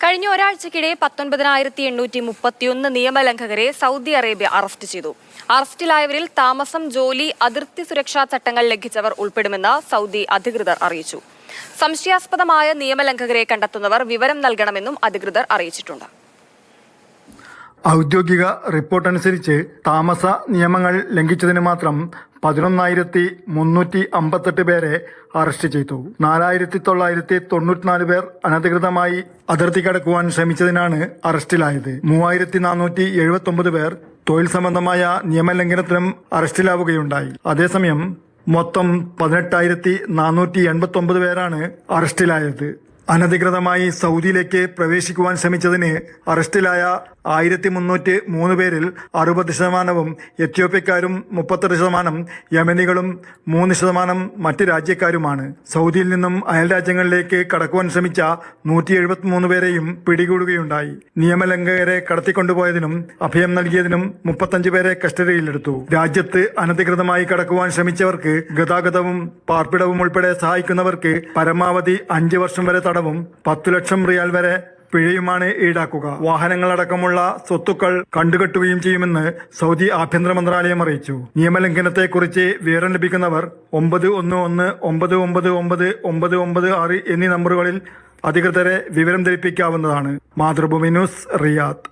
കഴിഞ്ഞ ഒരാഴ്ചക്കിടെ 19,831 നിയമലംഘകരെ Saudi Arabia arrest ചെയ്തു. അറസ്റ്റിലായവരിൽ താമസം, ജോലി, അതിർത്തി സുരക്ഷാ ചട്ടങ്ങൾ ലംഘിച്ചവർ ഉൾപ്പെടുമെന്ന് സൗദി അധികൃതർ അറിയിച്ചു. സംശയാസ്പദമായ നിയമലംഘകരെ കണ്ടെത്തുന്നവർ വിവരം നൽകണമെന്നും അധികൃതർ അറിയിച്ചിട്ടുണ്ട്. ഔദ്യോഗിക റിപ്പോർട്ടനുസരിച്ച് താമസ നിയമങ്ങൾ ലംഘിച്ചതിന് മാത്രം 11,358 പേരെ അറസ്റ്റ് ചെയ്തു. 4,994 പേർ അനധികൃതമായി അതിർത്തി കടക്കുവാൻ ശ്രമിച്ചതിനാണ് അറസ്റ്റിലായത്. 3,479 പേർ തൊഴിൽ സംബന്ധമായ നിയമലംഘനത്തിനും അറസ്റ്റിലാവുകയുണ്ടായി. അതേസമയം മൊത്തം 18,489 പേരാണ് അറസ്റ്റിലായത്. അനധികൃതമായി സൗദിയിലേക്ക് പ്രവേശിക്കുവാൻ ശ്രമിച്ചതിന് അറസ്റ്റിലായ 1,303 പേരിൽ 60% എത്യോപ്യക്കാരും 38% യമനികളും 3% മറ്റ് രാജ്യക്കാരുമാണ്. സൗദിയിൽ നിന്നും അയൽ രാജ്യങ്ങളിലേക്ക് കടക്കുവാൻ ശ്രമിച്ച 173 പേരെയും പിടികൂടുകയുണ്ടായി. നിയമലംഘകരെ കടത്തിക്കൊണ്ടുപോയതിനും അഭയം നൽകിയതിനും 35 പേരെ കസ്റ്റഡിയിലെടുത്തു. രാജ്യത്ത് അനധികൃതമായി കടക്കുവാൻ ശ്രമിച്ചവർക്ക് ഗതാഗതവും പാർപ്പിടവും ഉൾപ്പെടെ സഹായിക്കുന്നവർക്ക് പരമാവധി 5 വർഷം വരെ തടവും 10 ലക്ഷം റിയാൽ വരെ പിഴയുമാണ് ഈടാക്കുക. വാഹനങ്ങളടക്കമുള്ള സ്വത്തുക്കൾ കണ്ടുകെട്ടുകയും ചെയ്യുമെന്ന് സൗദി ആഭ്യന്തര മന്ത്രാലയം അറിയിച്ചു. നിയമലംഘനത്തെക്കുറിച്ച് വിവരം ലഭിക്കുന്നവർ 911-999-996 എന്നീ നമ്പറുകളിൽ അധികൃതരെ വിവരം ധരിപ്പിക്കാവുന്നതാണ്. Mathrubhumi news, Riyadh.